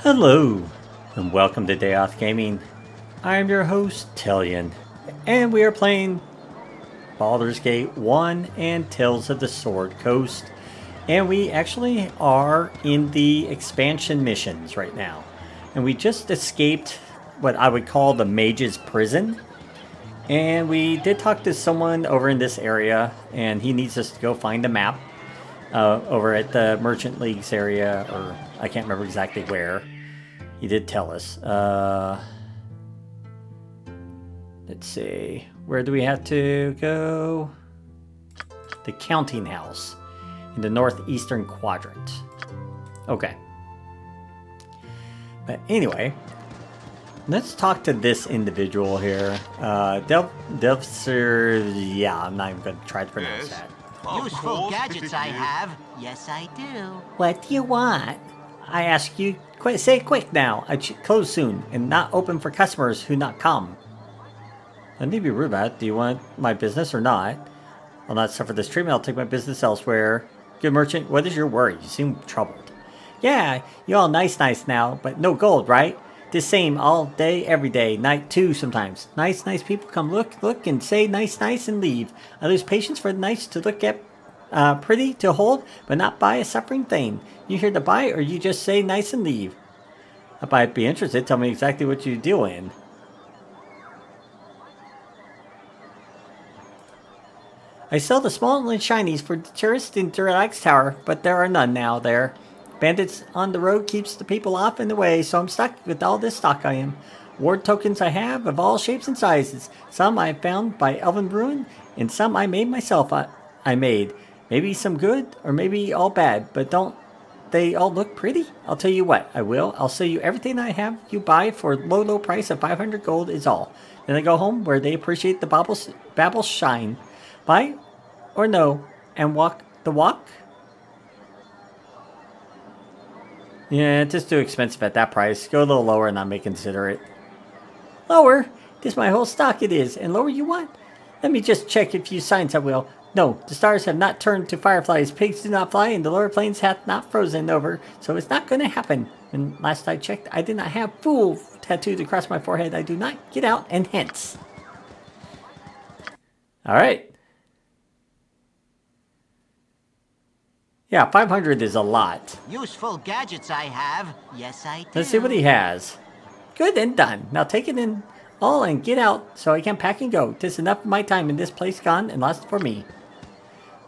Hello, and welcome to Day Off Gaming. I am your host, Tailyon, and we are playing Baldur's Gate 1 and Tales of the Sword Coast. And we actually are in the expansion missions right now. And we just escaped what I would call the Mage's Prison. And we did talk to someone over in this area, and he needs us to go find a map over at the Merchant League's area, or I can't remember exactly where. He did tell us. Let's see. Where do we have to go? The Counting House in the northeastern quadrant. Okay. But anyway, let's talk to this individual here. Delfsir. Yeah, I'm not even going to try to pronounce that. Useful gadgets I have. Yes, I do. What do you want? I ask you, say quick now. I close soon and not open for customers who not come. Let me be rude about it. Do you want my business or not? I'll not suffer this treatment. I'll take my business elsewhere. Good merchant, what is your worry? You seem troubled. Yeah, you all nice now, but no gold, right? The same all day, every day, night too sometimes. Nice people come look and say nice and leave. I lose patience for the nice to look at, pretty to hold, but not buy a suffering thing. You here to buy, or you just say nice and leave? If I'd be interested, tell me exactly what you deal in. I sell the small and shinies for tourists in Durlag's tower, but there are none now there. Bandits on the road keeps the people off and away, so I'm stuck with all this stock I am. Ward tokens I have of all shapes and sizes. Some I found by Elven Ruin, and some I made myself. I made. Maybe some good, or maybe all bad, but don't they all look pretty? I'll tell you what, I will. I'll sell you everything I have you buy for low price of 500 gold is all. Then I go home where they appreciate the babbles shine. Buy or no, and walk the walk? Yeah, it's just too expensive at that price. Go a little lower and I may consider it. Lower? This my whole stock it is, and lower you want? Let me just check a few signs I will. No, the stars have not turned to fireflies, pigs do not fly, and the lower plains hath not frozen over, so it's not going to happen. And last I checked, I did not have fool tattooed across my forehead. I do not. Get out and hence. Alright. Yeah, 500 is a lot. Useful gadgets I have. Yes, I do. Let's see what he has. Good and done. Now take it in all and get out so I can pack and go. 'Tis enough of my time in this place gone and lost for me.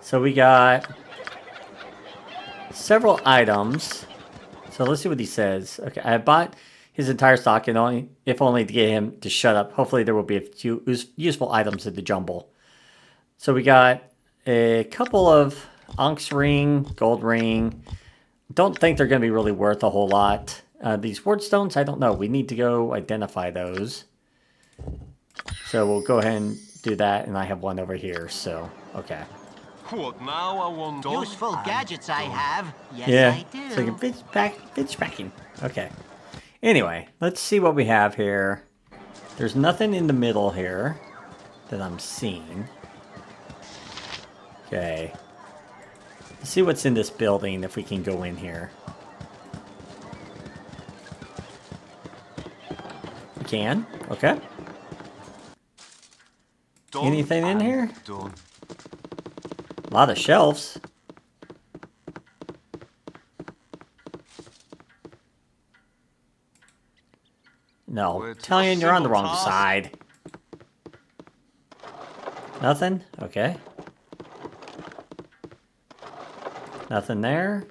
So we got several items. So let's see what he says. Okay, I bought his entire stock and if only to get him to shut up. Hopefully there will be a few useful items in the jumble. So we got a couple of Onyx ring, gold ring. Don't think they're going to be really worth a whole lot. These ward stones, I don't know. We need to go identify those. So we'll go ahead and do that. And I have one over here. So, okay. What now, I wonder? Useful gadgets I have. Yes, Yeah, I do. it's like a bitch packing. Okay. Anyway, let's see what we have here. There's nothing in the middle here that I'm seeing. Okay. Let's see what's in this building, if we can go in here. We can? Okay. Done Anything in and here? Done. A lot of shelves. No. Well, it's Tailyon, a you're on the simple wrong task. side. Nothing? Okay. Nothing there.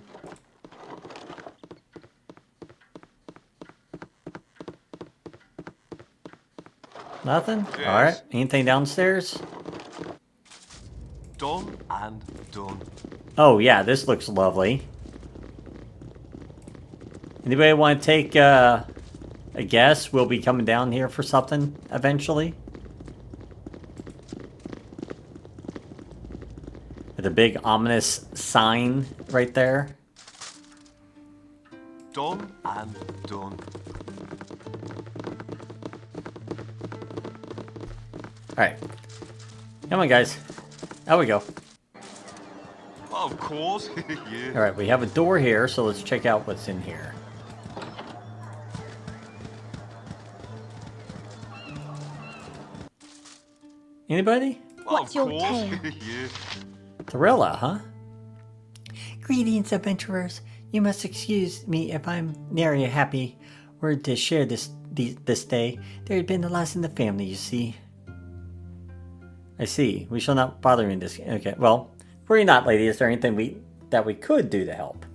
Nothing? Yes. Alright. Anything downstairs? Done and done. Oh, yeah. This looks lovely. Anybody want to take a guess? We'll be coming down here for something eventually. With a big ominous sign right there. Done and done. Alright. Come on, guys. Out we go. Of course, yeah. Alright, we have a door here, so let's check out what's in here. Anybody? What's Of your course. tale? Yeah. Thrilla, huh? Greetings, adventurers. You must excuse me if I'm nary a happy word to share this day. There had been a loss in the family, you see. I see. We shall not bother you in this. Okay, well, worry not, lady. Is there anything that we could do to help?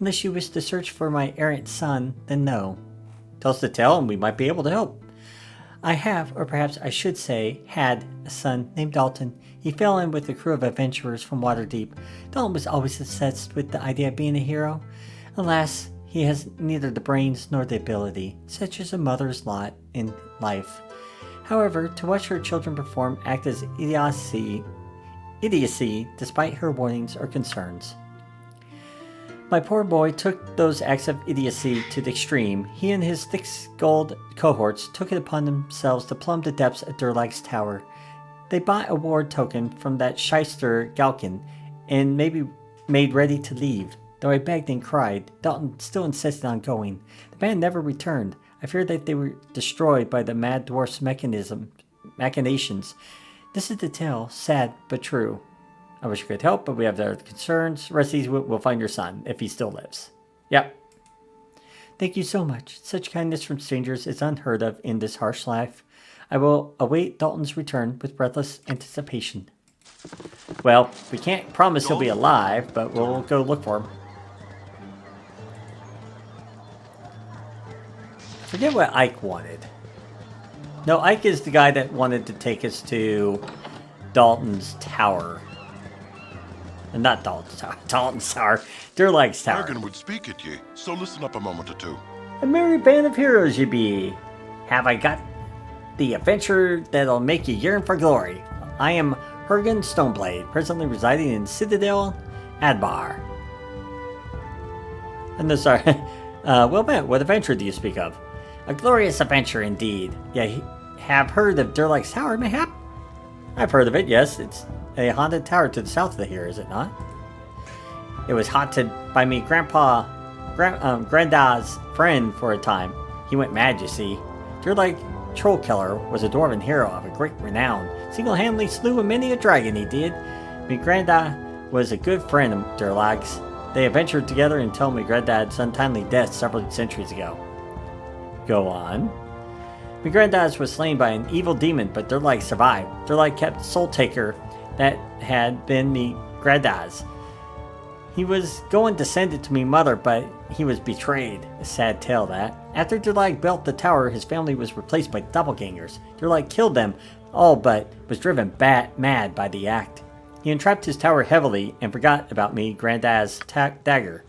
Unless you wish to search for my errant son, then no. Tell us the tale, and we might be able to help. I have, or perhaps I should say, had a son named Dalton. He fell in with a crew of adventurers from Waterdeep. Dalton was always obsessed with the idea of being a hero. Alas, he has neither the brains nor the ability, such as a mother's lot in life. However, to watch her children perform act as idiocy despite her warnings or concerns. My poor boy took those acts of idiocy to the extreme. He and his thick-skulled cohorts took it upon themselves to plumb the depths of Durlag's tower. They bought a ward token from that shyster Galkin and maybe made ready to leave. Though I begged and cried, Dalton still insisted on going. The band never returned. I feared that they were destroyed by the mad dwarf's machinations. This is the tale, sad but true. I wish I could help, but we have other concerns. Rest easy, we'll find your son, if he still lives. Yep. Thank you so much. Such kindness from strangers is unheard of in this harsh life. I will await Dalton's return with breathless anticipation. Well, we can't promise he'll be alive, but we'll go look for him. I forget what Ike wanted. No, Ike is the guy that wanted to take us to Dalton's tower. Not Dalton's tower. Dalton's tower. Durlag's tower. Bergen would speak at ye, so listen up a moment or two. A merry band of heroes you be. Have I got the adventure that'll make you yearn for glory? I am Hergen Stoneblade, presently residing in Citadel Adbar. And this are well met. What adventure do you speak of? A glorious adventure indeed. Yeah, have heard of Durlag's tower, mayhap? I've heard of it, yes. It's a haunted tower to the south of here, is it not? It was haunted by me Granddad's friend for a time. He went mad, you see. Durlag Trollkiller was a dwarven hero of a great renown. Single-handedly slew many a dragon, he did. Me Granddad was a good friend of Durlag's. They adventured together until me Granddad's untimely death several centuries ago. Go on. Me Granddad's was slain by an evil demon, but Durlag survived. Durlag kept Soul Taker that had been me Granddad's. He was going to send it to me mother, but he was betrayed. A sad tale, that. After Durlag built the tower, his family was replaced by doppelgangers. Durlag killed them all, but was driven mad by the act. He entrapped his tower heavily and forgot about me Granddad's dagger.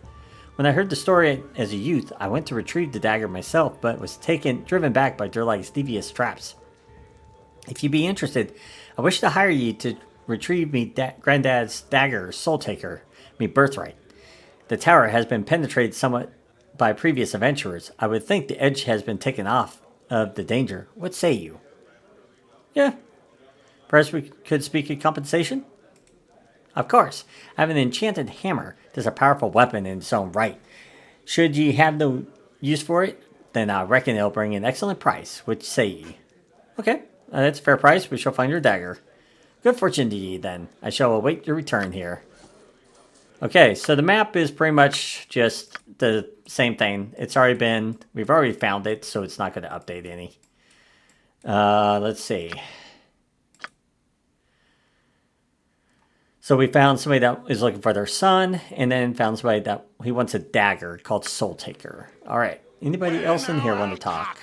When I heard the story as a youth, I went to retrieve the dagger myself, but was driven back by Durlag's devious traps. If you be interested, I wish to hire ye to retrieve me Granddad's dagger, Soul Taker, me birthright. The tower has been penetrated somewhat by previous adventurers. I would think the edge has been taken off of the danger. What say you? Yeah. Perhaps we could speak of compensation? Of course. I have an enchanted hammer. It is a powerful weapon in its own right. Should ye have no use for it, then I reckon it'll bring an excellent price. Which say ye? Okay, that's a fair price. We shall find your dagger. Good fortune to ye, then. I shall await your return here. Okay, so the map is pretty much just the same thing. We've already found it, so it's not going to update any. Let's see. So we found somebody that is looking for their son, and then found somebody that he wants a dagger called Soul Taker. All right. Anybody else in here want to talk?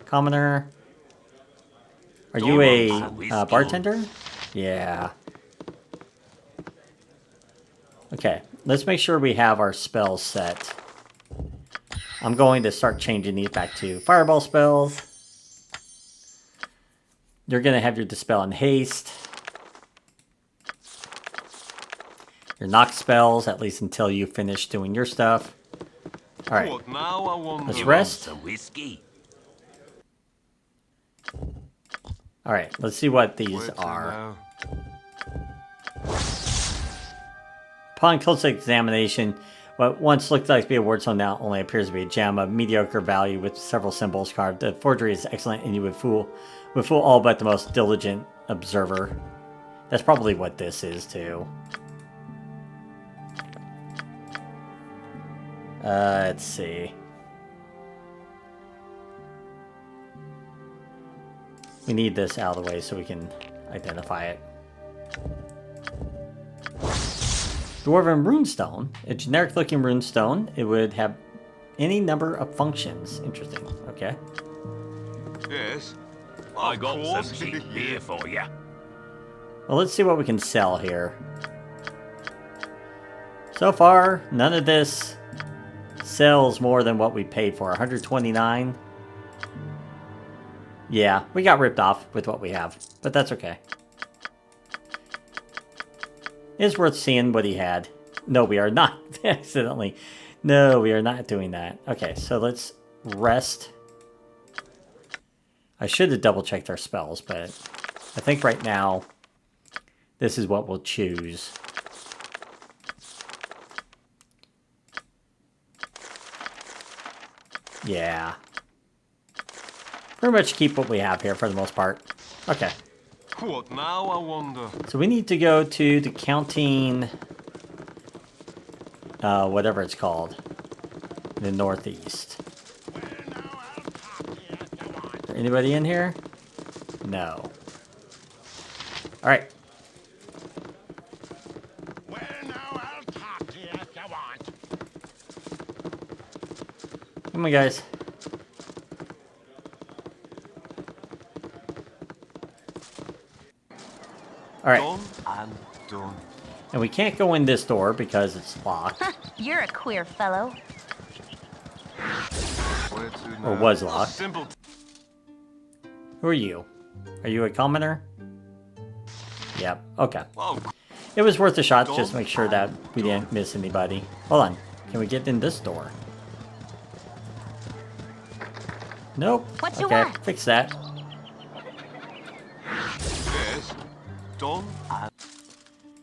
Commoner. Are you a bartender? Yeah. Okay. Let's make sure we have our spells set. I'm going to start changing these back to fireball spells. You're going to have your Dispel and Haste. Your knock spells, at least until you finish doing your stuff. All right, What now, I wonder? let's rest. Some whiskey. All right, let's see what these Wait till are. now. Upon close examination, what once looked like to be a word stone now only appears to be a gem of mediocre value with several symbols carved. The forgery is excellent and you would fool We fool all but the most diligent observer. That's probably what this is, too. Let's see. We need this out of the way so we can identify it. Dwarven runestone. A generic looking runestone. It would have any number of functions. Interesting. Okay. Yes. I Of got course. some cheap beer for you. Well, let's see what we can sell here. So far, none of this sells more than what we paid for. 129. Yeah, we got ripped off with what we have, but that's okay. It's worth seeing what he had. No, we are not accidentally. No, we are not doing that. Okay, so let's rest. I should have double-checked our spells, but I think right now this is what we'll choose. Yeah. Pretty much keep what we have here for the most part. Okay. What now, I wonder? So we need to go to the counting... whatever it's called. In the northeast. Is there anybody in here? No. Alright. Come on, guys. Alright. Done and done. And we can't go in this door because it's locked. You're a queer fellow. Where to Or now? was A locked. simple Who are you? Are you a commoner? Yep. Okay. Oh, It was worth a shot to just make sure that we didn't miss anybody. Hold on. Can we get in this door? Nope. What you Okay, want? fix that. yes. Done and...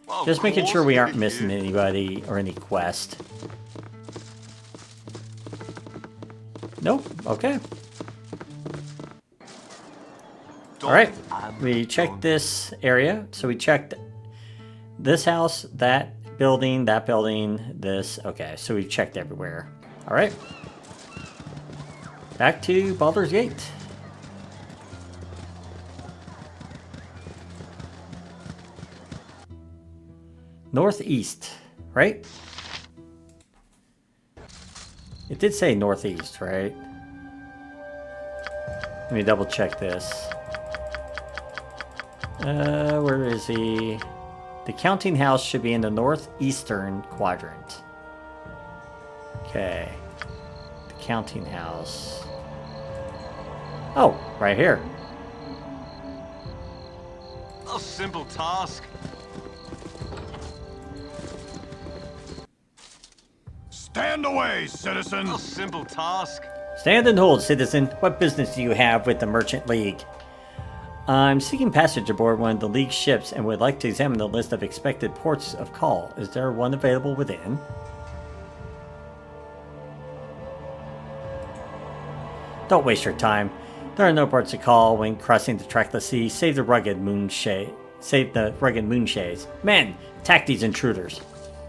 Well, Just of making sure course, we aren't you. missing anybody or any quest. Nope. Okay. Done Alright. and We done. checked this area. So we checked this house, that building, this. Okay, so we checked everywhere. Alright. Back to Baldur's Gate. Northeast, right? It did say northeast, right? Let me double check this. Where is he? The counting house should be in the northeastern quadrant. Okay. The counting house. Oh, right here. A simple task. Stand away, citizen! A simple task. Stand and hold, citizen. What business do you have with the Merchant League? I'm seeking passage aboard one of the League's ships and would like to examine the list of expected ports of call. Is there one available within? Don't waste your time. There are no ports of call when crossing the trackless sea. Save the rugged moonshades. Men, attack these intruders.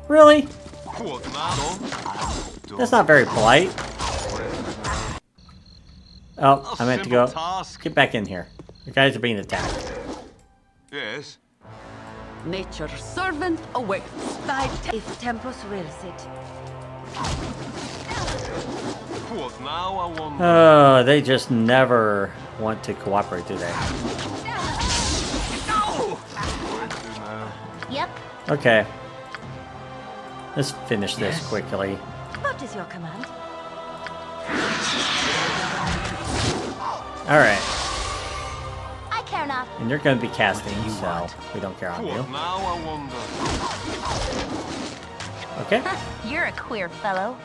Really? What now? Done and done. That's not very polite. Oh, A I meant to simple go. task. Get back in here. The guys are being attacked. Yes. Nature's servant awaits. If tempus relicit. What now, I wonder? Oh, they just never want to cooperate, do they? Where to now? Yep. Okay. Let's finish this quickly. What is your command? Alright. I care not. And you're going to be casting, so we don't care on What you. now, I wonder? Okay. You're a queer fellow.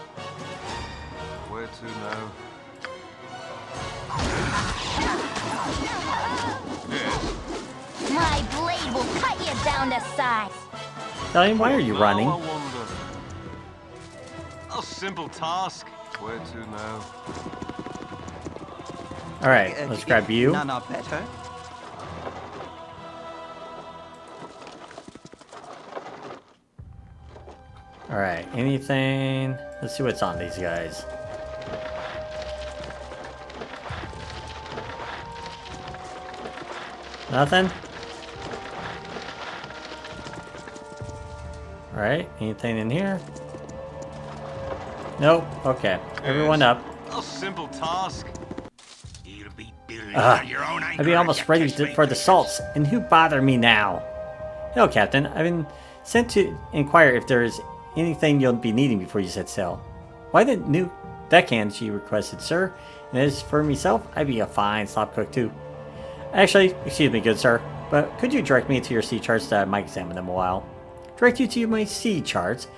Where to now? Yes. My blade will cut you down to size. Tailyon, why are you Now, running? I wonder. A simple task. Where to now? Alright, let's grab you. None are better. Alright, anything? Let's see what's on these guys. Nothing? Alright, anything in here? Nope, okay. Everyone up. A simple task. You'll be building Ugh, on your own I'd anchor be and almost get ready this thing for the fixed. salts, and who bother me now? Hello, Captain. I've been sent to inquire if there is anything you'll be needing before you set sail. Why the new deckhand she requested, sir? And as for myself, I'd be a fine slop cook too. Actually, excuse me, good sir, but could you direct me to your sea charts that I might examine them a while? Direct you to my sea charts?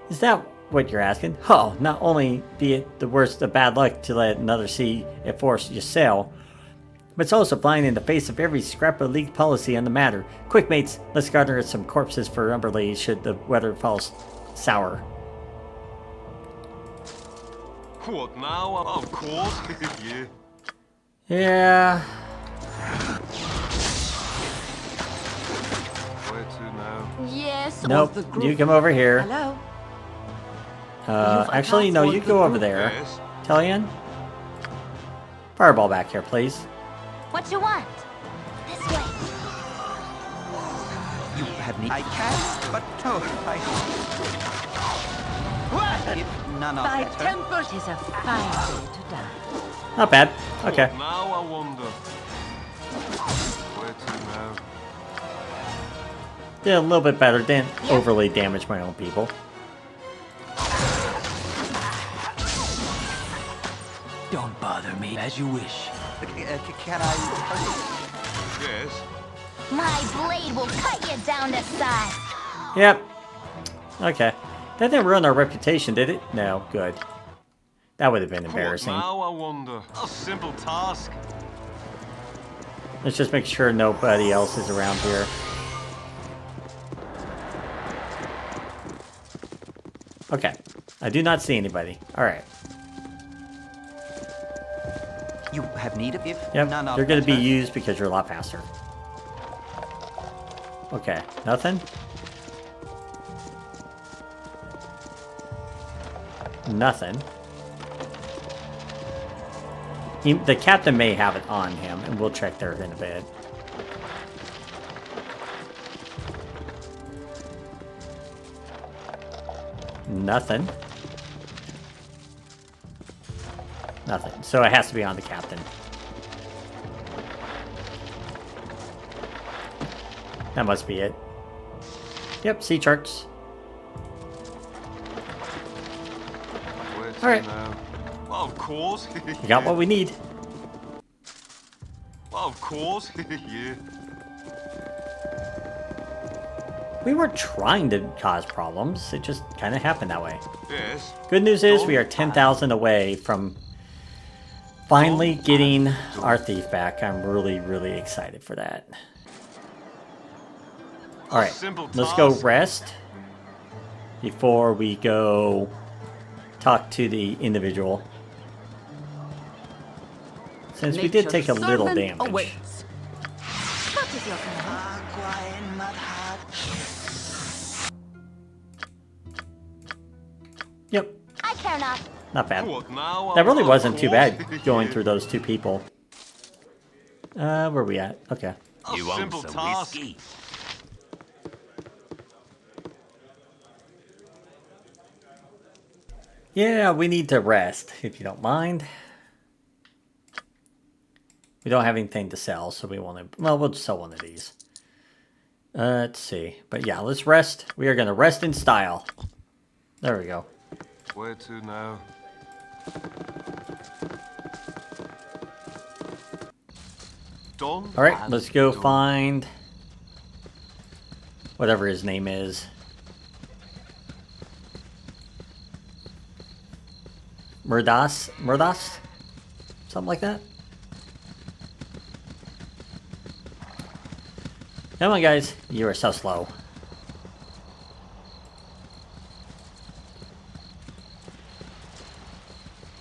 Is that what you're asking? Oh, not only be it the worst of bad luck to let another sea force you sail, but it's also flying in the face of every scrap of league policy on the matter. Quick, mates, let's gather some corpses for Umberley should the weather fall sour. What now? Of course. Yeah. Yeah. Where to now? Yes, Nope. of the group. You come over here. Hello. Actually, no, you go over there. Yes. Tailyon? Fireball back here, please. What you want? This way. You have me. I can, but no, if none of By that. temper. Tis a fine day to die. Not bad. Okay. What now, I wonder. Where to now? Did a little bit better. Didn't overly damage my own people. Don't bother me as you wish. Can I? Yes. My blade will cut you down to size. Yep. Okay. That didn't ruin our reputation, did it? No. Good. That would have been embarrassing. What now, I wonder. A simple task. Let's just make sure nobody else is around here. Okay. I do not see anybody. Alright. You have need of if Yep. none of They're going to be that. used because you're a lot faster. Okay. Nothing? Nothing. The captain may have it on him, and we'll check there in a bit. Nothing. Nothing. So it has to be on the captain. That must be it. Yep, sea charts. Where to Alright. now? Well, of course. We got what we need. Well, of course. Yeah. We weren't trying to cause problems. It just kind of happened that way. Yes. Good news is we are 10,000 away from finally getting our thief back. I'm really, really excited for that. Alright, Simple let's go task. rest before we go talk to the individual. Since we did take a little Servant damage. awaits. What is your command? Yep, I care not. not bad. What now? That really Of wasn't too course. bad going through those two people. Where are we at? Okay. A You want simple some task. whiskey? Yeah, we need to rest, if you don't mind. We don't have anything to sell, so we want to... Well, we'll just sell one of these. Let's see. But yeah, let's rest. We are going to rest in style. There we go. Where to now? Done. Alright, let's go Done. find... whatever his name is. Murdas? Murdas? Something like that? Come on, guys. You are so slow.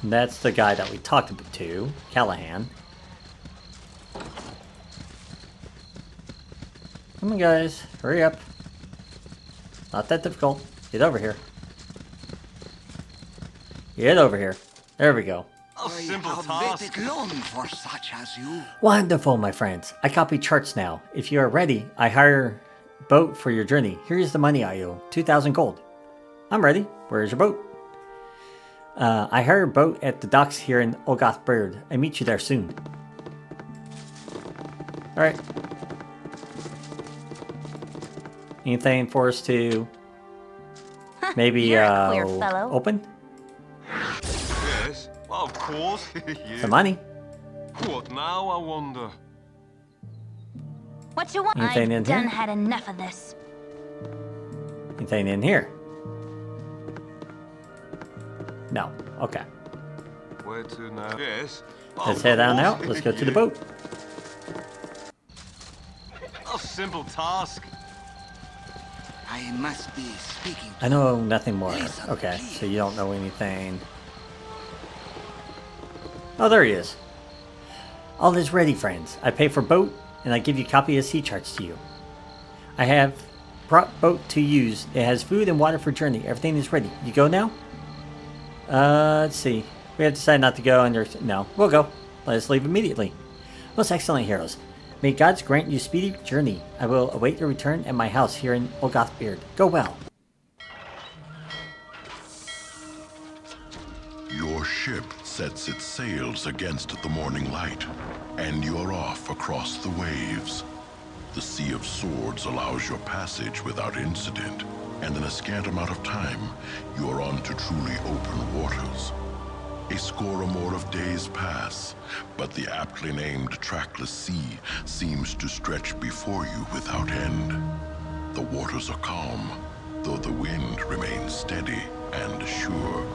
And that's the guy that we talked to, Callahan. Come on, guys. Hurry up. Not that difficult. Get over here. Get over here. There we go. A simple I have task. waited long for such as you. Wonderful, my friends. I copy charts now. If you are ready, I hire boat for your journey. Here is the money I owe. 2,000 gold. I'm ready. Where is your boat? I hire a boat at the docks here in Ulgoth Bird. I meet you there soon. Alright. Anything for us to maybe You're a queer fellow. open? Yes, well, of course. Yeah. Some money. What now, I wonder? What you want? Anything in I've done here? had enough of this. Anything in here? No. Okay. Where to now? Yes. Let's of head on course. out. Let's go to the Yeah. boat. A simple task. I must be speaking. I know nothing more. Listen, Okay, please. so you don't know anything. Oh, there he is. All is ready, friends. I pay for boat, and I give you copy of sea charts to you. I have brought boat to use. It has food and water for journey. Everything is ready. You go now? Let's see. We have decided not to go, and there's... No, we'll go. Let us leave immediately. Most excellent heroes. May gods grant you speedy journey. I will await your return at my house here in Ulgoth Beard. Go well. Your ship sets its sails against the morning light, and you're off across the waves. The Sea of Swords allows your passage without incident, and in a scant amount of time, you're on to truly open waters. A score or more of days pass, but the aptly named trackless sea seems to stretch before you without end. The waters are calm, though the wind remains steady and sure.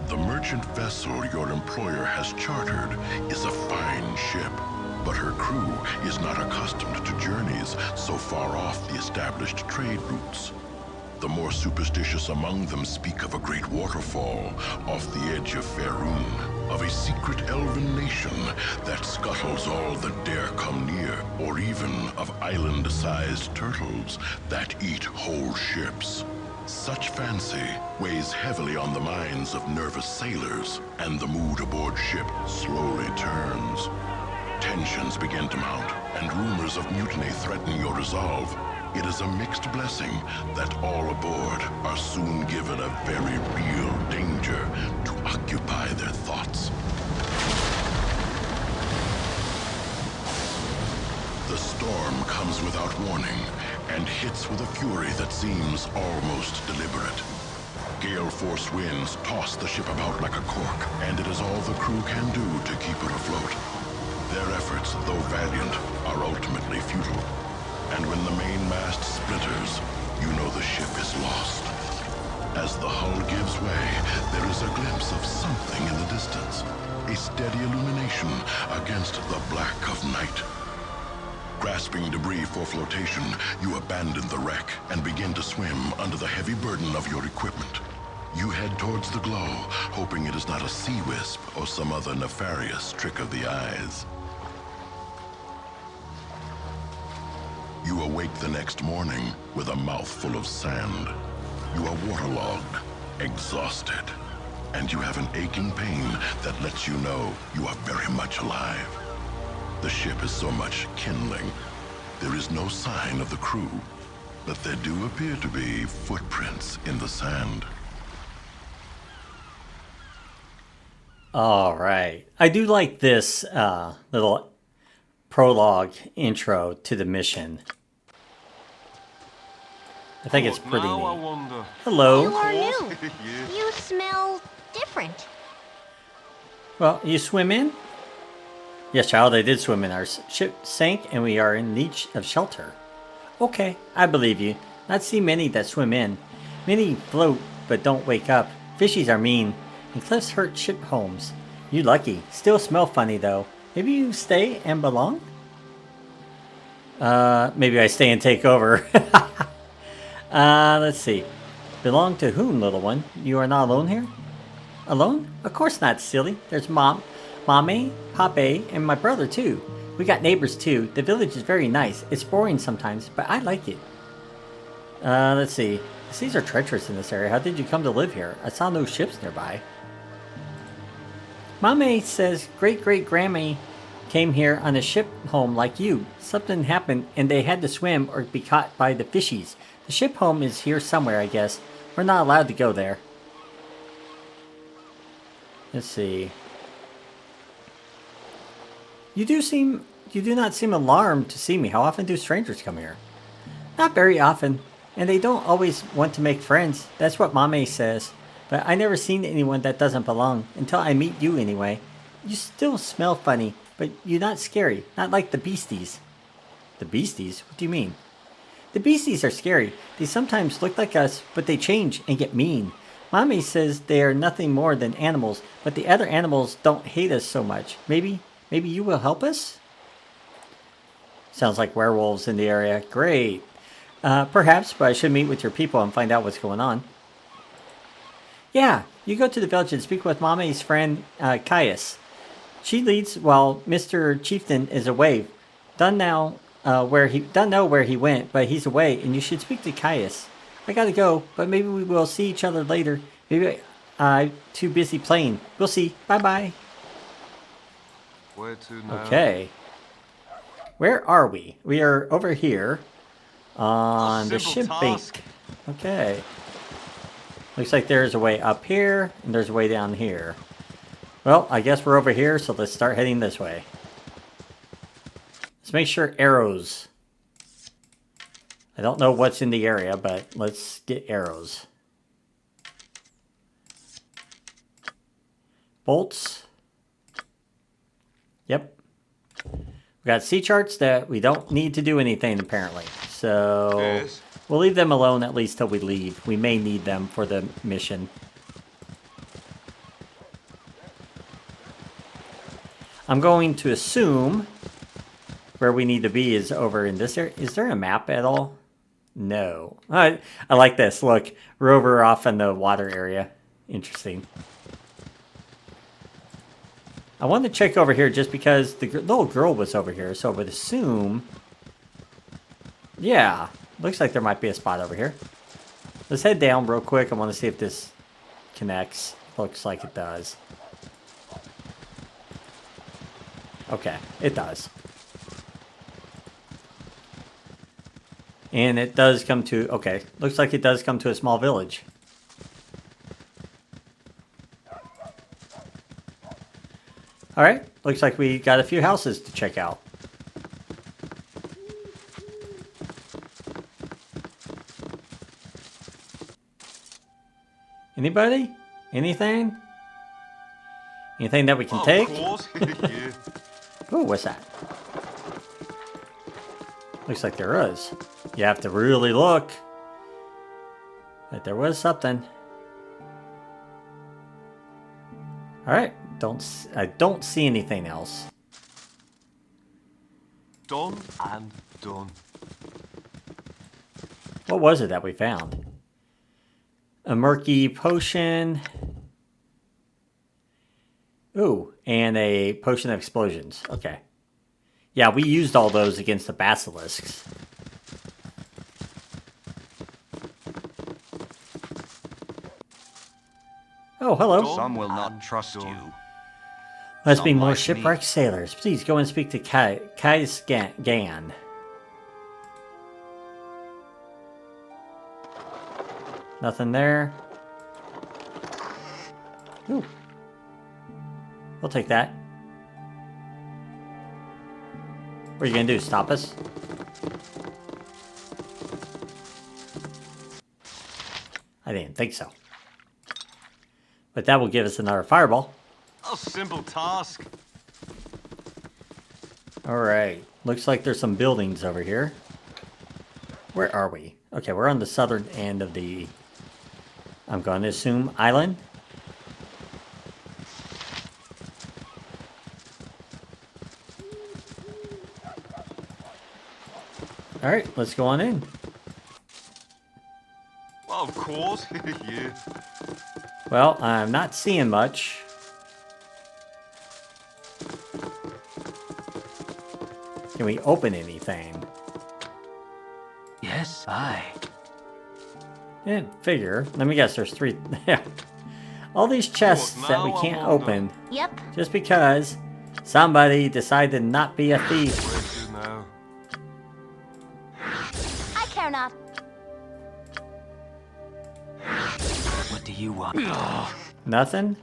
The merchant vessel your employer has chartered is a fine ship, but her crew is not accustomed to journeys so far off the established trade routes. The more superstitious among them speak of a great waterfall off the edge of Faerun, of a secret elven nation that scuttles all that dare come near, or even of island-sized turtles that eat whole ships. Such fancy weighs heavily on the minds of nervous sailors, and the mood aboard ship slowly turns. Tensions begin to mount, and rumors of mutiny threaten your resolve. It is a mixed blessing that all aboard are soon given a very real danger to occupy their thoughts. The storm comes without warning and hits with a fury that seems almost deliberate. Gale force winds toss the ship about like a cork, and it is all the crew can do to keep her afloat. Their efforts, though valiant, are ultimately futile. And when the main mast splinters, you know the ship is lost. As the hull gives way, there is a glimpse of something in the distance, a steady illumination against the black of night. Grasping debris for flotation, you abandon the wreck and begin to swim under the heavy burden of your equipment. You head towards the glow, hoping it is not a sea wisp or some other nefarious trick of the eyes. You awake the next morning with a mouthful of sand. You are waterlogged, exhausted, and you have an aching pain that lets you know you are very much alive. The ship is so much kindling. There is no sign of the crew, but there do appear to be footprints in the sand. All right. I do like this little prologue intro to the mission. I think it's What pretty now, I neat. wonder? Hello. You are new. Yeah. You smell different. Well, you swim in? Yes, child, I did swim in. Our ship sank and we are in need of shelter. Okay, I believe you. Not see many that swim in. Many float but don't wake up. Fishies are mean, and cliffs hurt ship homes. You lucky. Still smell funny though. Maybe you stay and belong? Maybe I stay and take over. Let's see. Belong to whom, little one? You are not alone here? Alone? Of course not, silly. There's Mommy, Pape, and my brother too. We got neighbors too. The village is very nice. It's boring sometimes, but I like it. Let's see. The seas are treacherous in this area. How did you come to live here? I saw no ships nearby. Mame says great-great-grammy came here on a ship home like you. Something happened and they had to swim or be caught by the fishies. The ship home is here somewhere, I guess. We're not allowed to go there. Let's see. You do not seem alarmed to see me. How often do strangers come here? Not very often. And they don't always want to make friends. That's what Mame says. But I never seen anyone that doesn't belong. Until I meet you anyway. You still smell funny. But you're not scary. Not like the beasties. The beasties? What do you mean? The beasties are scary. They sometimes look like us, but they change and get mean. Mommy says they are nothing more than animals, but the other animals don't hate us so much. Maybe you will help us? Sounds like werewolves in the area. Great. Perhaps, but I should meet with your people and find out what's going on. Yeah, you go to the village and speak with Mommy's friend, Caius. She leads while Mr. Chieftain is away. Don't know where he went, but he's away, and you should speak to Caius. I gotta go, but maybe we will see each other later. Maybe I'm too busy playing. We'll see. Bye-bye. Where to now? Okay. Where are we? We are over here on the ship bank. Okay. Looks like there's a way up here, and there's a way down here. Well, I guess we're over here, so let's start heading this way. Let's make sure arrows. I don't know what's in the area, but let's get arrows. Bolts. Yep. We got sea charts that we don't need to do anything, apparently. So Yes. we'll leave them alone at least till we leave. We may need them for the mission. I'm going to assume where we need to be is over in this area. Is there a map at all? No. I like this. Look, we're over off in the water area. Interesting. I wanted to check over here just because the little girl was over here, so I would assume... Yeah, looks like there might be a spot over here. Let's head down real quick. I want to see if this connects. Looks like it does. Okay, it does. And it does come to... Okay, looks like it does come to a small village. Alright, looks like we got a few houses to check out. Anybody? Anything? Anything that we can take? Of course. Yeah. Ooh, what's that? Looks like there is. You have to really look. But there was something. Alright. I don't see anything else. Done and done. What was it that we found? A murky potion. Ooh, and a potion of explosions. Okay. Yeah, we used all those against the basilisks. Oh, hello. Some will not trust you. Must be Some more like shipwrecked me. sailors. Please go and speak to Kai's Gan. Nothing there. Ooh. We'll take that. What are you gonna do? Stop us? I didn't think so. But that will give us another fireball. A simple task. Alright. Looks like there's some buildings over here. Where are we? Okay, we're on the southern end of the... I'm going to assume island. Alright, let's go on in. Well, of course. Yeah. Well, I'm not seeing much. Can we open anything? Yes, aye. Yeah, figure. Let me guess, there's 3. Yeah. All these chests that we can't open Yep. just because somebody decided to not be a thief. Where's you now? I care not. What do you want? Nothing?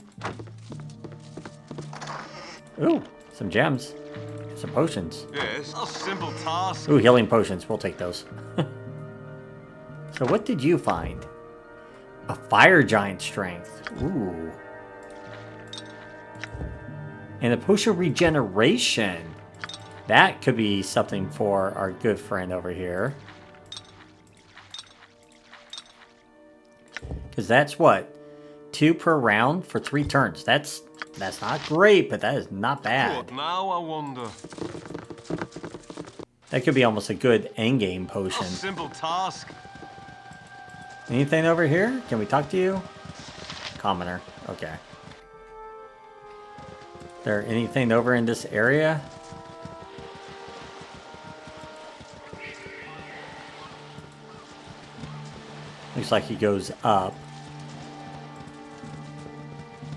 Ooh, some gems. Some potions. Yes, a simple task. Ooh, healing potions. We'll take those. So what did you find? A fire giant strength. Ooh. And a potion of regeneration. That could be something for our good friend over here. Because that's what? 2 per round for 3 turns. That's not great, but that is not bad. What now, I wonder? That could be almost a good endgame A potion. simple task. Anything over here? Can we talk to you? Commoner. Okay. There anything over in this area? Looks like he goes up.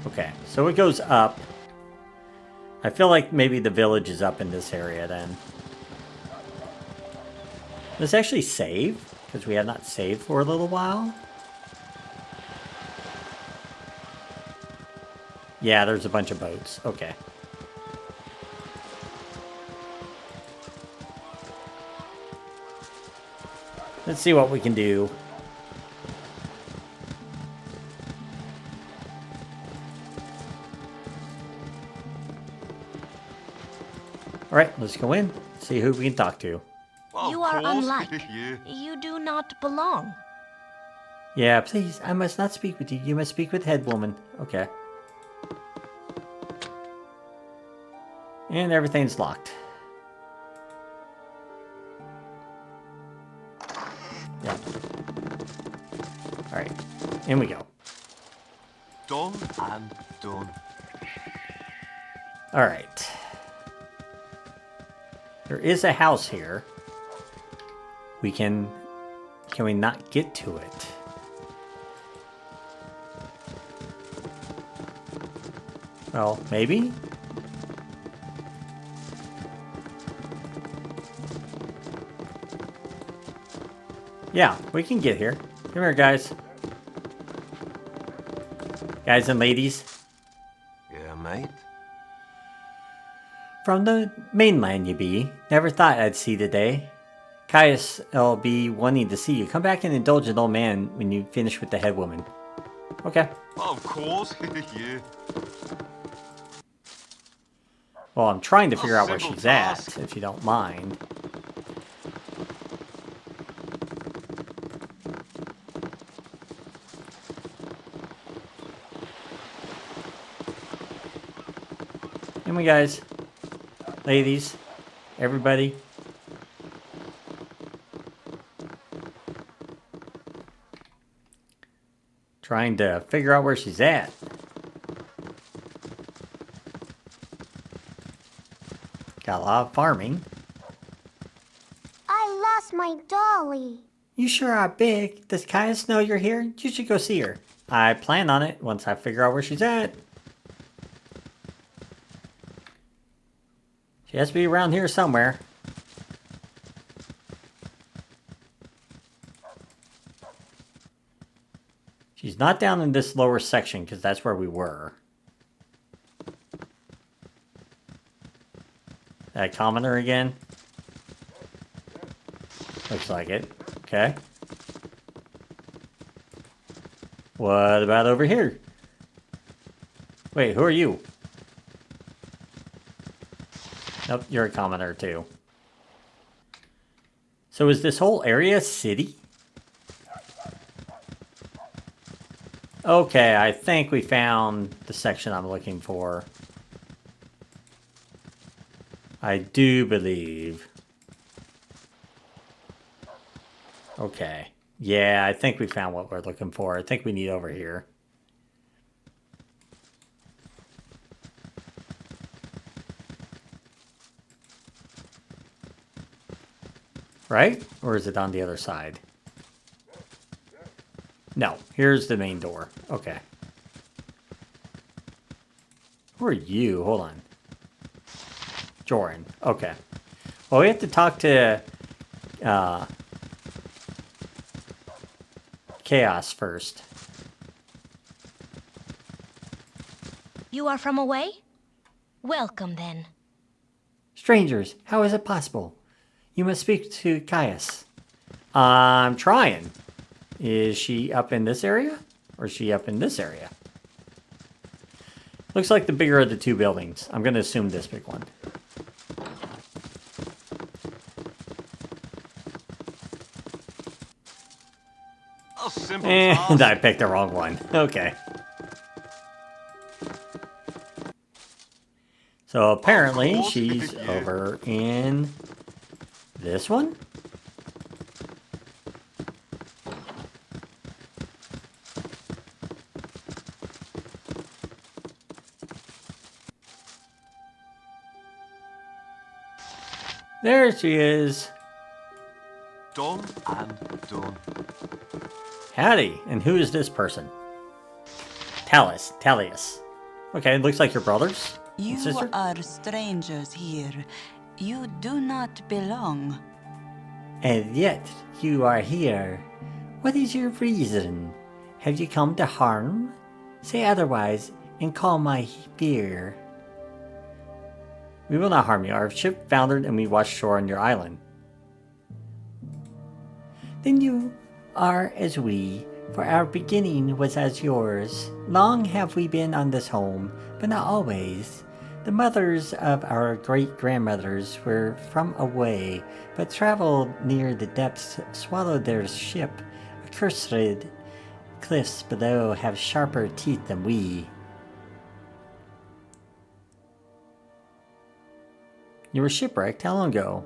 Okay, so it goes up. I feel like maybe the village is up in this area then. Let's actually save, because we have not saved for a little while. Yeah, there's a bunch of boats. Okay. Let's see what we can do. Alright, let's go in. See who we can talk to. Well, You of are course. unlike. Yeah. You do not belong. Yeah, please, I must not speak with you. You must speak with Headwoman. Okay. And everything's locked. Yeah. Alright, in we go. Done and done. Alright. There is a house here. Can we not get to it? Well, maybe? Yeah, we can get here. Come here, guys. Guys and ladies. Yeah, mate. From the mainland, you be. Never thought I'd see the day. Caius, I'll be wanting to see you. Come back and indulge an old man when you finish with the head woman. Okay. Well, of course. Yeah. Well, I'm trying to figure out where simple she's task. at, if you don't mind. Come on, guys. Ladies. Everybody. Trying to figure out where she's at. Got a lot of farming. I lost my dolly. You sure are big. Does Caius know you're here? You should go see her. I plan on it once I figure out where she's at. She has to be around here somewhere. She's not down in this lower section because that's where we were. That commoner again? Looks like it. Okay. What about over here? Wait, who are you? Nope, you're a commoner too. So is this whole area city? Okay, I think we found the section I'm looking for. I do believe. Okay. Yeah, I think we found what we're looking for. I think we need over here. Right? Or is it on the other side? No, here's the main door. Okay. Who are you? Hold on. Joran. Okay. Well, we have to talk to Chaos first. You are from away? Welcome then. Strangers, how is it possible? You must speak to Caius. I'm trying. Is she up in this area? Or is she up in this area? Looks like the bigger of the two buildings. I'm going to assume this big one. A simple And task. I picked the wrong one. Okay. So apparently Of course, she's yeah. over in this one? There she is. Done and done. Howdy. And who is this person? Talius. Okay, it looks like your brothers. and You sister? are strangers here. You do not belong. And yet you are here. What is your reason? Have you come to harm? Say otherwise and call my fear. We will not harm you. Our ship foundered and we washed shore on your island. Then you are as we, for our beginning was as yours. Long have we been on this home, but not always. The mothers of our great-grandmothers were from away, but traveled near the depths, swallowed their ship. Accursed cliffs below have sharper teeth than we. You were shipwrecked? How long ago?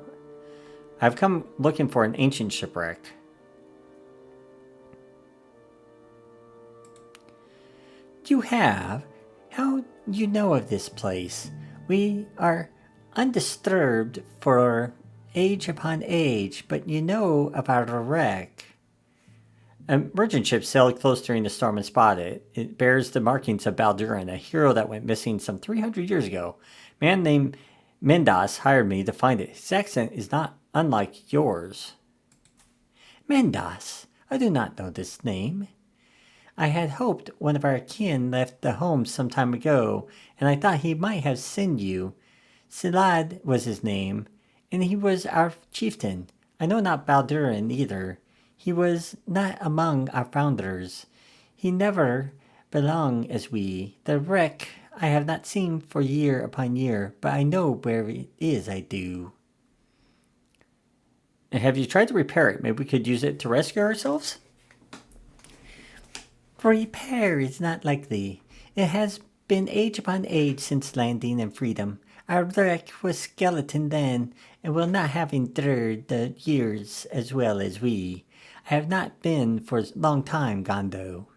I've come looking for an ancient shipwreck. You have? How you know of this place? We are undisturbed for age upon age, but you know of our wreck. A merchant ship sailed close during the storm and spotted it. It bears the markings of Baldur, a hero that went missing some 300 years ago. A man named Mendas hired me to find it. His accent is not unlike yours. Mendas? I do not know this name. I had hoped one of our kin left the home some time ago, and I thought he might have sent you. Silad was his name, and he was our chieftain. I know not Baldurin either. He was not among our founders. He never belonged as we. The wreck I have not seen for year upon year, but I know where it is, I do. And have you tried to repair it? Maybe we could use it to rescue ourselves? Repair is not likely. It has been age upon age since landing and freedom. Our wreck was skeleton then, and will not have endured the years as well as we. I have not been for a long time, Gondo.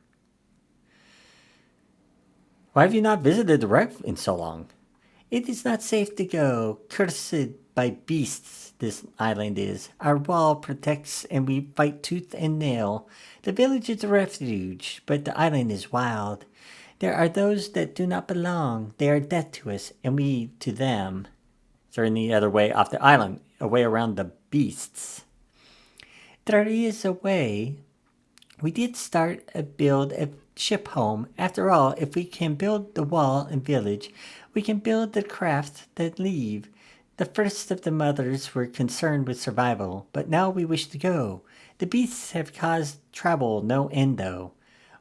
Why have you not visited the wreck in so long? It is not safe to go. Cursed by beasts this island is. Our wall protects and we fight tooth and nail. The village is a refuge, but the island is wild. There are those that do not belong. They are death to us, and we to them. Is there any other way off the island? A way around the beasts? There is a way. We did start build a ship home. After all, if we can build the wall and village, we can build the craft that leave. The first of the mothers were concerned with survival, but now we wish to go. The beasts have caused trouble no end though.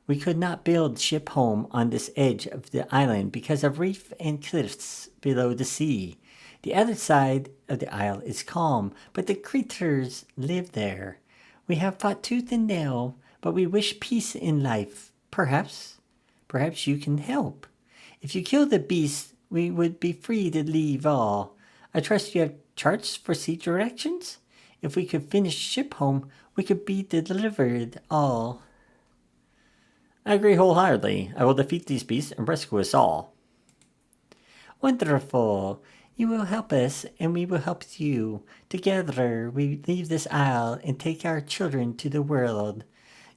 We could not build ship home on this edge of the island because of reef and cliffs below the sea. The other side of the isle is calm, but the creatures live there. We have fought tooth and nail, but we wish peace in life. Perhaps you can help. If you kill the beast, we would be free to leave all. I trust you have charts for sea directions? If we could finish ship home, we could be delivered all. I agree wholeheartedly. I will defeat these beasts and rescue us all. Wonderful. You will help us, and we will help you. Together, we leave this isle and take our children to the world.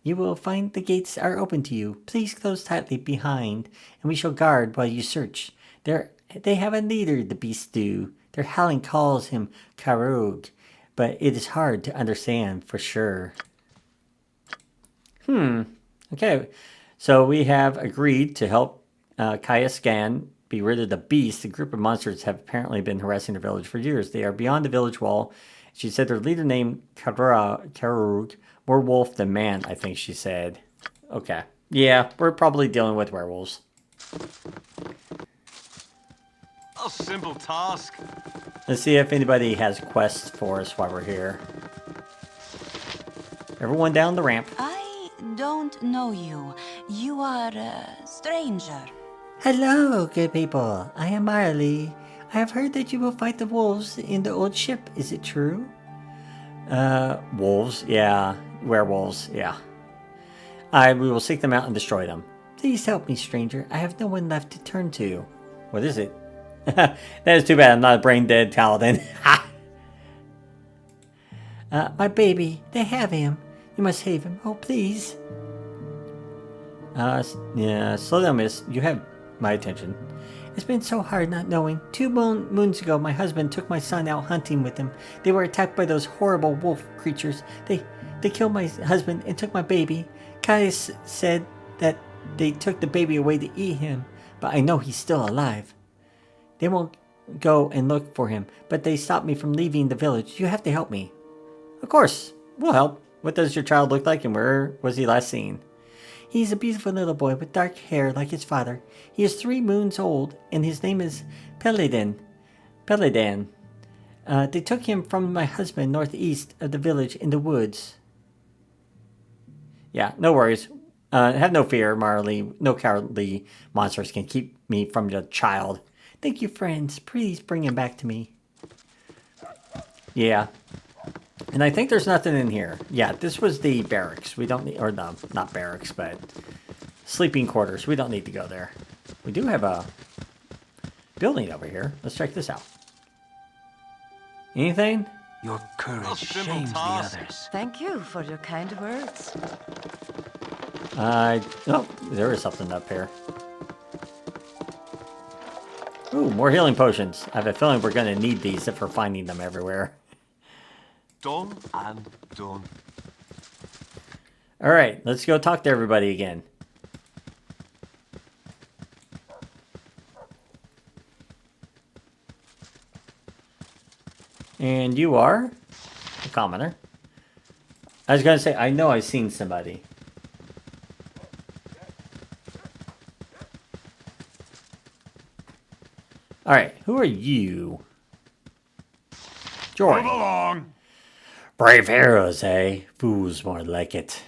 You will find the gates are open to you. Please close tightly behind, and we shall guard while you search. They have a leader, the beasts do. Their howling calls him Karog, but it is hard to understand for sure. Okay, so we have agreed to help Kaya Scan be rid of the beast. The group of monsters have apparently been harassing the village for years. They are beyond the village wall. She said their leader named Karug, more wolf than man, I think she said. Okay. Yeah, we're probably dealing with werewolves. A simple task. Let's see if anybody has quests for us while we're here. Everyone down the ramp. I don't know you. You are a stranger. Hello, good people. I am Marley. I have heard that you will fight the wolves in the old ship. Is it true? Wolves? Yeah. Werewolves? Yeah. We will seek them out and destroy them. Please help me, stranger. I have no one left to turn to. What is it? That is too bad. I'm not a brain-dead paladin. My baby. They have him. You must save him. Oh, please. Yeah, slow down, miss. You have my attention. It's been so hard not knowing. 2 moons ago, my husband took my son out hunting with him. They were attacked by those horrible wolf creatures. They killed my husband and took my baby. Caius said that they took the baby away to eat him, but I know he's still alive. They won't go and look for him, but they stopped me from leaving the village. You have to help me. Of course, we'll help. What does your child look like and where was he last seen? He's a beautiful little boy with dark hair like his father. He is 3 moons old, and his name is Pelidan. They took him from my husband northeast of the village in the woods. Yeah, no worries. Have no fear, Marley. No cowardly monsters can keep me from your child. Thank you, friends. Please bring him back to me. Yeah. And I think there's nothing in here. Yeah, this was the barracks. We don't need, or no, not barracks, but sleeping quarters. We don't need to go there. We do have a building over here. Let's check this out. Anything? Your courage simple shames the task. others. Thank you for your kind words. Oh, there is something up here. Ooh, more healing potions. I have a feeling we're going to need these if we're finding them everywhere. Done and done. All right, let's go talk to everybody again. And you are a commoner. I was going to say, I know I've seen somebody. All right, who are you? Joy. Move along. Brave heroes, eh? Fools more like it.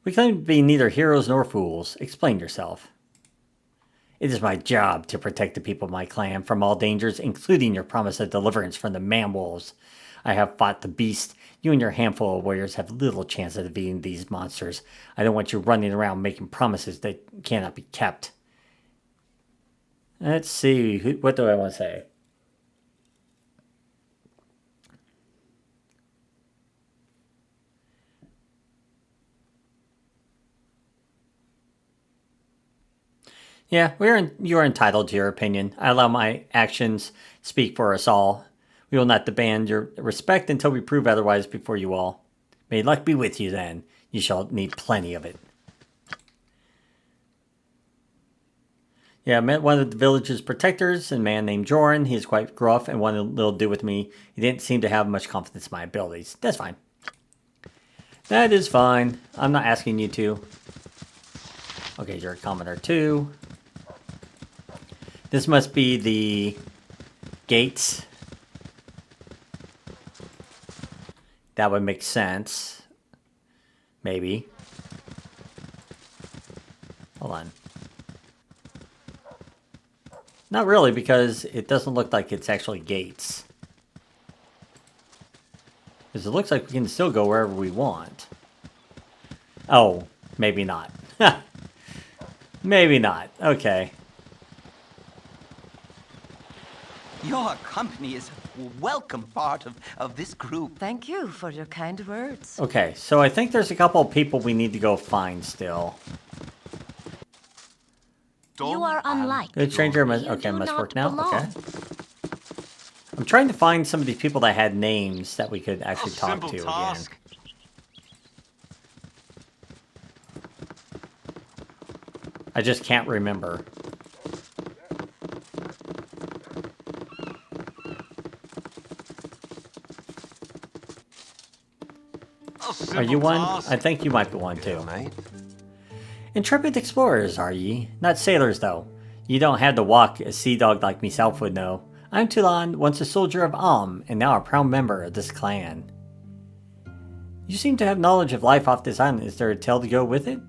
We claim to be neither heroes nor fools. Explain yourself. It is my job to protect the people of my clan from all dangers, including your promise of deliverance from the man-wolves. I have fought the beast. You and your handful of warriors have little chance of defeating these monsters. I don't want you running around making promises that cannot be kept. Let's see. What do I want to say? Yeah, you are entitled to your opinion. I allow my actions speak for us all. We will not demand your respect until we prove otherwise before you all. May luck be with you then. You shall need plenty of it. Yeah, I met one of the village's protectors, a man named Joran. He is quite gruff and wanted a little to do with me. He didn't seem to have much confidence in my abilities. That's fine. That is fine. I'm not asking you to. Okay, you're a commoner too. This must be the gates. That would make sense. Maybe. Hold on. Not really, because it doesn't look like it's actually gates. Because it looks like we can still go wherever we want. Oh, maybe not. Maybe not. Okay. Your company is welcome part of this group. Thank you for your kind words. Okay, so I think there's a couple of people we need to go find still. You are unlike. Good stranger must, You okay, do must not work now. belong. Okay. I'm trying to find some of these people that had names that we could actually talk to again. I just can't remember. Are you one? I think you might be one too. Mate. Intrepid explorers, are ye? Not sailors, though. You don't have to walk, a sea dog like myself would know. I'm Tailyon, once a soldier of and now a proud member of this clan. You seem to have knowledge of life off this island. Is there a tale to go with it?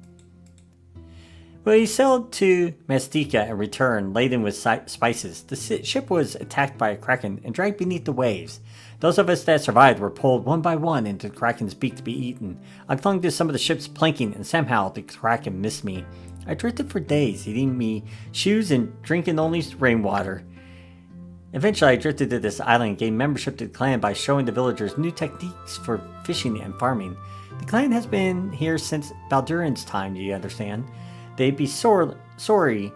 Well, he sailed to Mastika and returned, laden with spices. The ship was attacked by a kraken and dragged beneath the waves. Those of us that survived were pulled one by one into the kraken's beak to be eaten. I clung to some of the ship's planking, and somehow the kraken missed me. I drifted for days, eating me shoes and drinking only rainwater. Eventually, I drifted to this island and gained membership to the clan by showing the villagers new techniques for fishing and farming. The clan has been here since Baldur's time, do you understand? They'd be sorely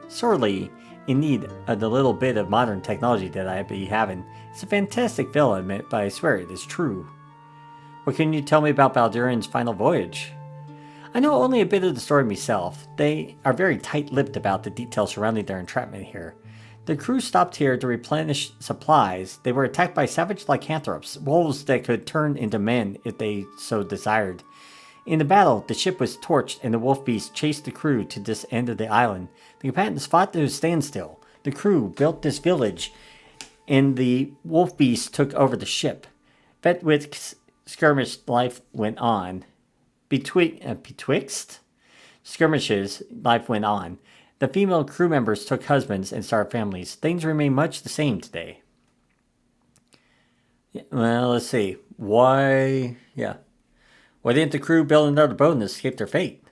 in need of the little bit of modern technology that I be having. It's a fantastic villa, I admit, but I swear it is true. What can you tell me about Baldur's final voyage? I know only a bit of the story myself. They are very tight-lipped about the details surrounding their entrapment here. The crew stopped here to replenish supplies. They were attacked by savage lycanthropes, wolves that could turn into men if they so desired. In the battle, the ship was torched and the wolf beast chased the crew to this end of the island. The combatants fought to a standstill. The crew built this village and the wolf beast took over the ship. Betwixt skirmish life went on. Betwixt skirmishes life went on. The female crew members took husbands and started families. Things remain much the same today. Well, let's see. Why didn't the crew build another boat and escape their fate?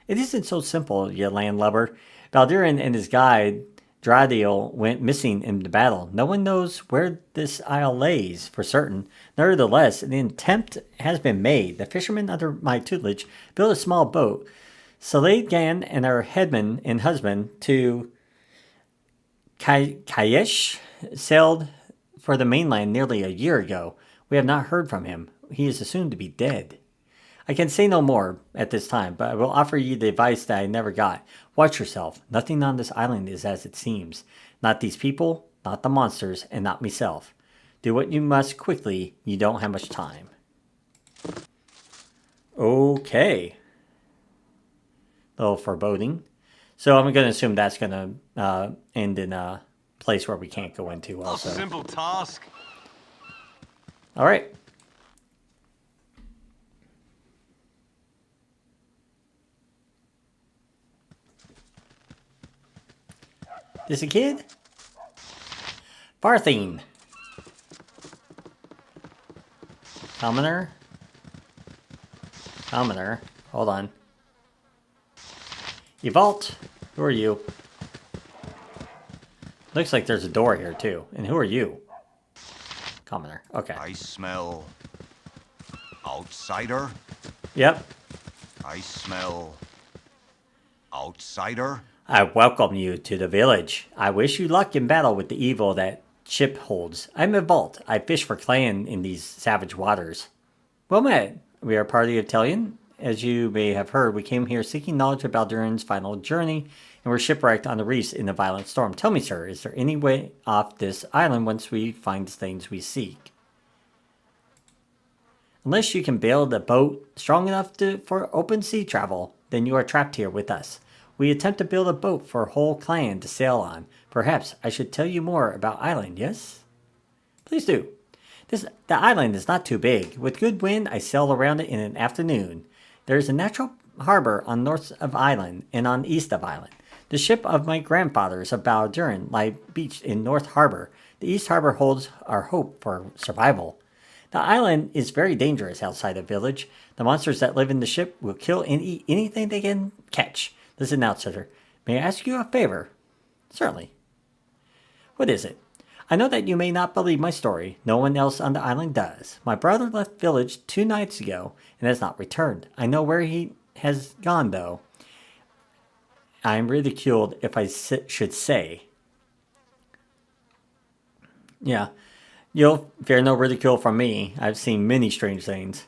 It isn't so simple, you landlubber. Baldur and his guide, Dradiel, went missing in the battle. No one knows where this isle lays, for certain. Nevertheless, an attempt has been made. The fishermen under my tutelage built a small boat. Saladgan and her headman and husband to Kayesh sailed for the mainland nearly a year ago. We have not heard from him. He is assumed to be dead. I can say no more at this time, but I will offer you the advice that I never got. Watch yourself. Nothing on this island is as it seems. Not these people, not the monsters, and not myself. Do what you must quickly. You don't have much time. Okay. Little foreboding. So I'm going to assume that's going to end in a place where we can't go into also. A simple task. All right. This a kid? Barthine. Commoner. Hold on. Evault. Who are you? Looks like there's a door here too. And who are you? Commoner. Okay. I smell outsider. Yep. I smell outsider. I welcome you to the village. I wish you luck in battle with the evil that ship holds. I'm a vault. I fish for clan in these savage waters. Well met. We are part of the Tailyon. As you may have heard, we came here seeking knowledge of Baldur's final journey and were shipwrecked on the reefs in a violent storm. Tell me, sir, is there any way off this island once we find the things we seek? Unless you can build a boat strong enough for open sea travel, then you are trapped here with us. We attempt to build a boat for a whole clan to sail on. Perhaps I should tell you more about island, yes? Please do. The island is not too big. With good wind, I sail around it in an afternoon. There is a natural harbor on north of island and on east of island. The ship of my grandfathers of Baldur lie beached in North Harbor. The East Harbor holds our hope for survival. The island is very dangerous outside the village. The monsters that live in the ship will kill and eat anything they can catch. Listen now, sir. May I ask you a favor? Certainly. What is it? I know that you may not believe my story. No one else on the island does. My brother left village 2 nights ago and has not returned. I know where he has gone, though. I am ridiculed if I should say. Yeah, you'll fear no ridicule from me. I've seen many strange things.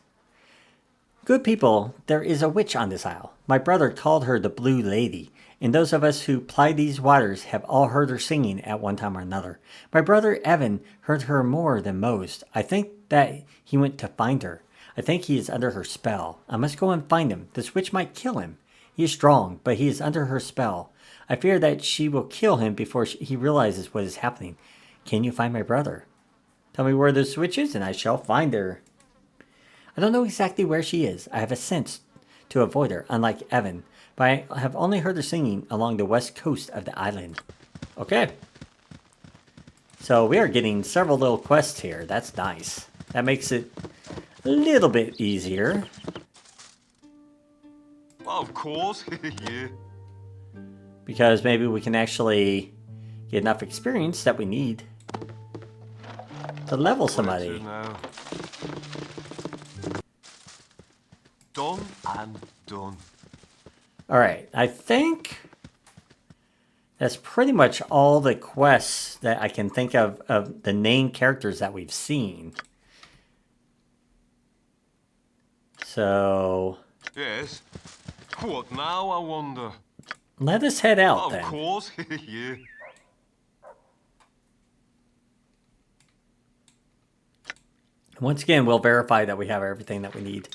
Good people, there is a witch on this isle. My brother called her the Blue Lady, and those of us who ply these waters have all heard her singing at one time or another. My brother Evan heard her more than most. I think that he went to find her. I think he is under her spell. I must go and find him. This witch might kill him. He is strong, but he is under her spell. I fear that she will kill him before he realizes what is happening. Can you find my brother? Tell me where this witch is, and I shall find her. I don't know exactly where she is. I have a sense to avoid her, unlike Evan, but I have only heard her singing along the west coast of the island. Okay. So we are getting several little quests here. That's nice. That makes it a little bit easier. Well, of course. Yeah. Because maybe we can actually get enough experience that we need to level somebody. Now. Done and done. Alright, I think that's pretty much all the quests that I can think of the named characters that we've seen. So... Yes. What now, I wonder? let us head out then. Of course. Yeah. Once again, we'll verify that we have everything that we need.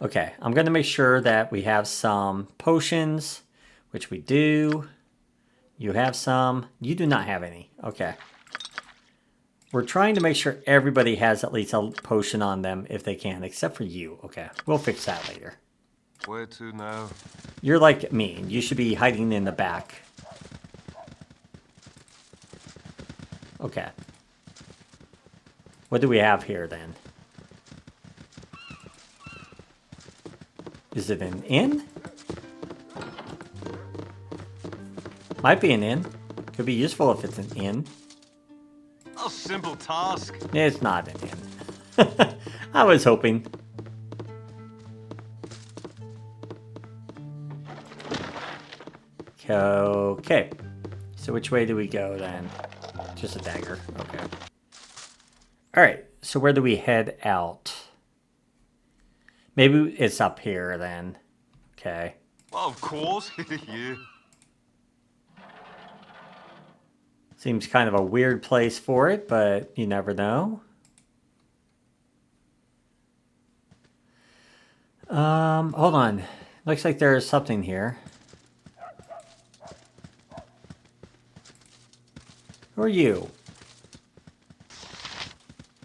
Okay, I'm going to make sure that we have some potions, which we do. You have some. You do not have any. Okay. We're trying to make sure everybody has at least a potion on them if they can, except for you. Okay, we'll fix that later. Where to now? You're like me. You should be hiding in the back. Okay. What do we have here then? Is it an inn? Might be an inn. Could be useful if it's an inn. A simple task. It's not an inn. I was hoping. Okay. So which way do we go then? Just a dagger. Okay. Alright. So where do we head out? Maybe it's up here then. Okay. Well, of course. Yeah. Seems kind of a weird place for it, but you never know. Hold on. Looks like there's something here. Who are you?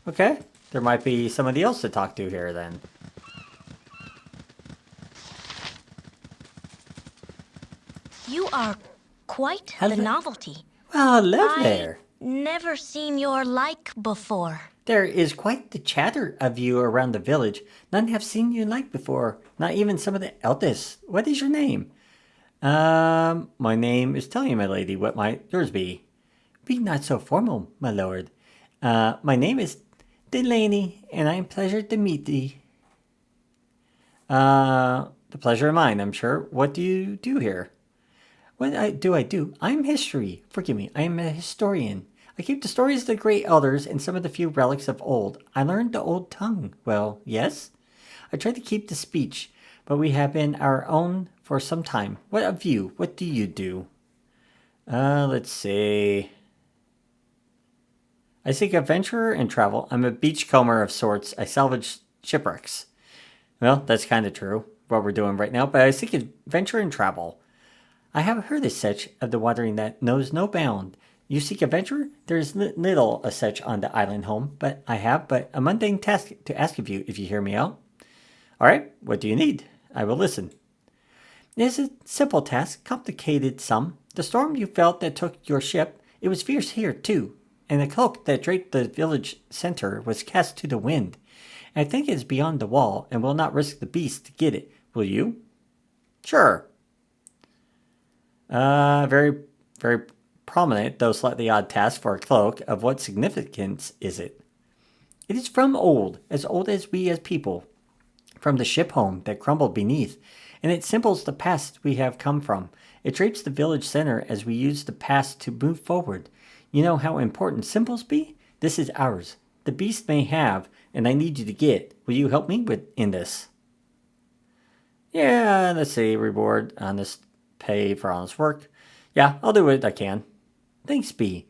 Okay. There might be somebody else to talk to here then. You are quite Hello. the novelty. Well, hello there. Never seen your like before. There is quite the chatter of you around the village. None have seen you like before. Not even some of the eldest. What is your name? My name is Tailyon, my lady. What might yours be? Be not so formal, my lord. My name is Delaney, and I am pleased to meet thee. The pleasure of mine, I'm sure. What do you do here? What do I do? I'm history. Forgive me. I am a historian. I keep the stories of the great elders and some of the few relics of old. I learned the old tongue. Well, yes. I try to keep the speech, but we have been our own for some time. What of you? What do you do? Let's see. I seek adventure and travel. I'm a beachcomber of sorts. I salvage shipwrecks. Well, that's kind of true, what we're doing right now, but I seek adventure and travel. I have heard as such of the watering that knows no bound. You seek adventure? There is little as such on the island home, but I have but a mundane task to ask of you if you hear me out. All right, what do you need? I will listen. It is a simple task, complicated some. The storm you felt that took your ship, it was fierce here too, and the cloak that draped the village center was cast to the wind. I think it is beyond the wall, and will not risk the beast to get it. Will you? Sure. Very prominent, though slightly odd task for a cloak. Of what significance is it? It is from old as we as people, from the ship home that crumbled beneath, and it symbols the past we have come from. It drapes the village center as we use the past to move forward. You know how important symbols be? This is ours. The beast may have, and I need you to get. Will you help me in this? Yeah, let's see. Reward, honest, pay for honest work. Yeah, I'll do what I can. Thanks, B.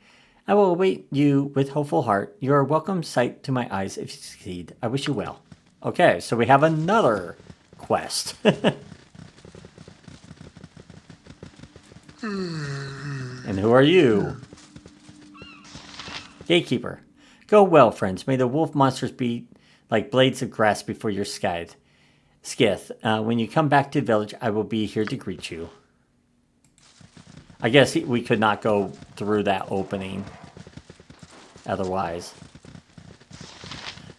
I will await you with hopeful heart. You are a welcome sight to my eyes if you succeed. I wish you well. Okay, so we have another quest. And who are you? Gatekeeper. Go well, friends. May the wolf monsters be like blades of grass before your skith. When you come back to the village, I will be here to greet you. I guess we could not go through that opening. Otherwise.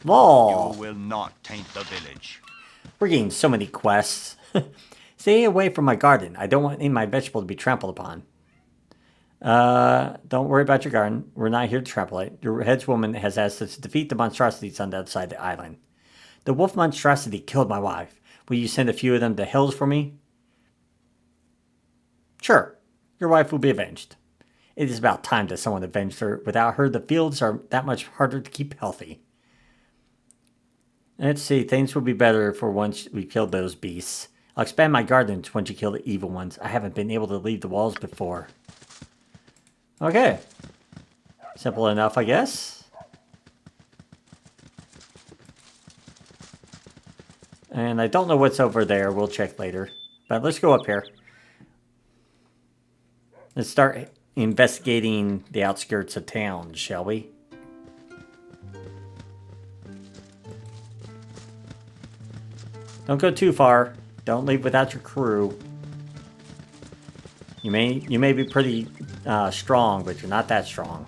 Law! You will not taint the village. We're getting so many quests. Stay away from my garden. I don't want any of my vegetables to be trampled upon. Don't worry about your garden. We're not here to trample it. Your headswoman has asked us to defeat the monstrosities on the other side of the island. The wolf monstrosity killed my wife. Will you send a few of them to hills for me? Sure. Your wife will be avenged. It is about time that someone avenged her. Without her, the fields are that much harder to keep healthy. Let's see. Things will be better for once we killed those beasts. I'll expand my gardens once you kill the evil ones. I haven't been able to leave the walls before. Okay. Simple enough, I guess. And I don't know what's over there. We'll check later. But let's go up here. Let's start investigating the outskirts of town, shall we? Don't go too far. Don't leave without your crew. You may be pretty strong, but you're not that strong.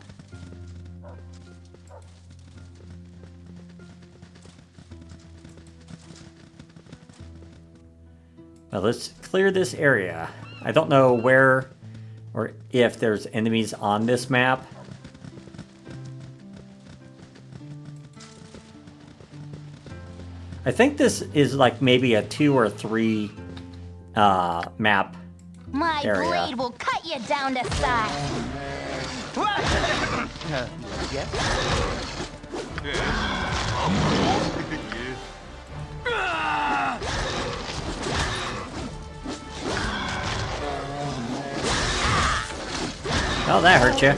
Well, let's clear this area. I don't know where or if there's enemies on this map. I think this is like maybe a 2 or 3 map My area. blade will cut you down to size. Oh, that hurt you.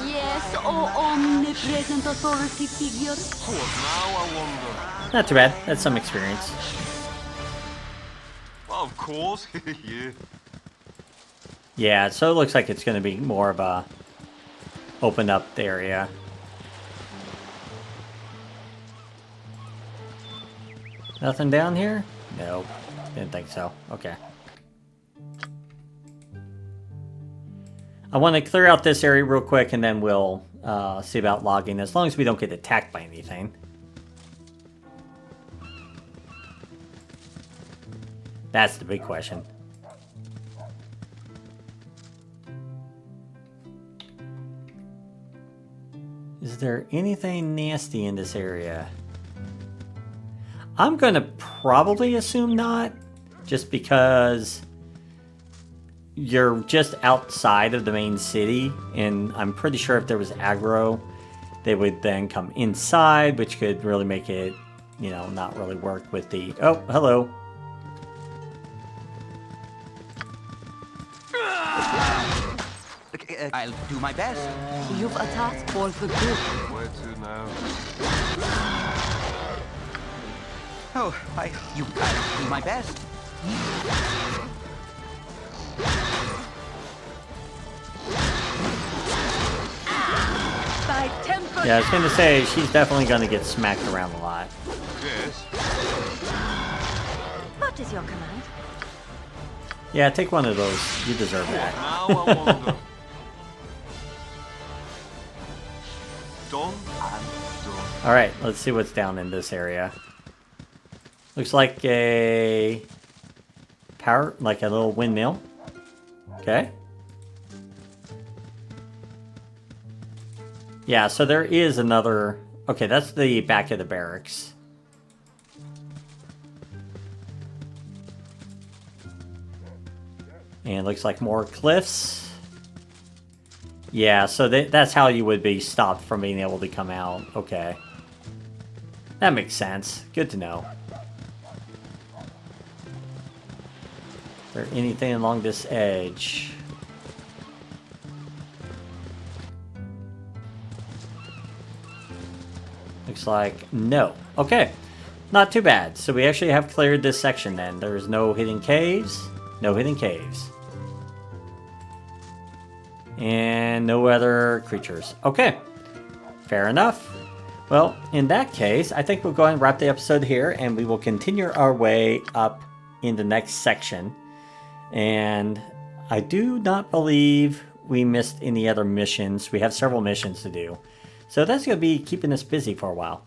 Yes, oh omnipresent authority figure. Now I wonder. Not too bad. That's some experience. Of course, yeah. Yeah, so it looks like it's going to be more of a open up area. Nothing down here? Nope. Didn't think so. Okay. I want to clear out this area real quick and then we'll see about logging, as long as we don't get attacked by anything. That's the big question. Is there anything nasty in this area? I'm going to probably assume not, just because you're just outside of the main city, and I'm pretty sure if there was aggro, they would then come inside, which could really make it, you know, not really work with the... Oh, hello. I'll do my best. You've attacked for the good. Where to now? Oh, I'll do my best. Thy temper. Yeah, I was going to say, she's definitely going to get smacked around a lot. Yes. What is your command? Yeah, take one of those. You deserve that. Now I wonder. Done and done. Alright, let's see what's down in this area. Looks like a power, like a little windmill. Okay. Yeah, so there is another... Okay, that's the back of the barracks. And it looks like more cliffs. Yeah, so that's how you would be stopped from being able to come out. Okay. That makes sense. Good to know. Is there anything along this edge? Looks like no. Okay. Not too bad. So we actually have cleared this section then. There's no hidden caves. No hidden caves. And no other creatures. Okay. Fair enough. Well, in that case, I think we'll go ahead and wrap the episode here, and we will continue our way up in the next section. And I do not believe we missed any other missions. We have several missions to do. So that's going to be keeping us busy for a while.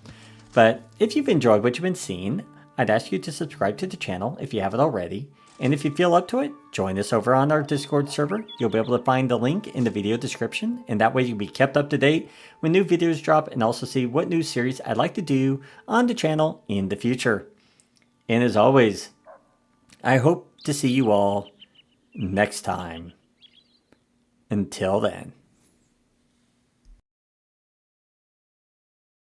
But if you've enjoyed what you've been seeing, I'd ask you to subscribe to the channel if you haven't already. And if you feel up to it, join us over on our Discord server. You'll be able to find the link in the video description, and that way you'll be kept up to date when new videos drop and also see what new series I'd like to do on the channel in the future. And as always, I hope to see you all next time. Until then.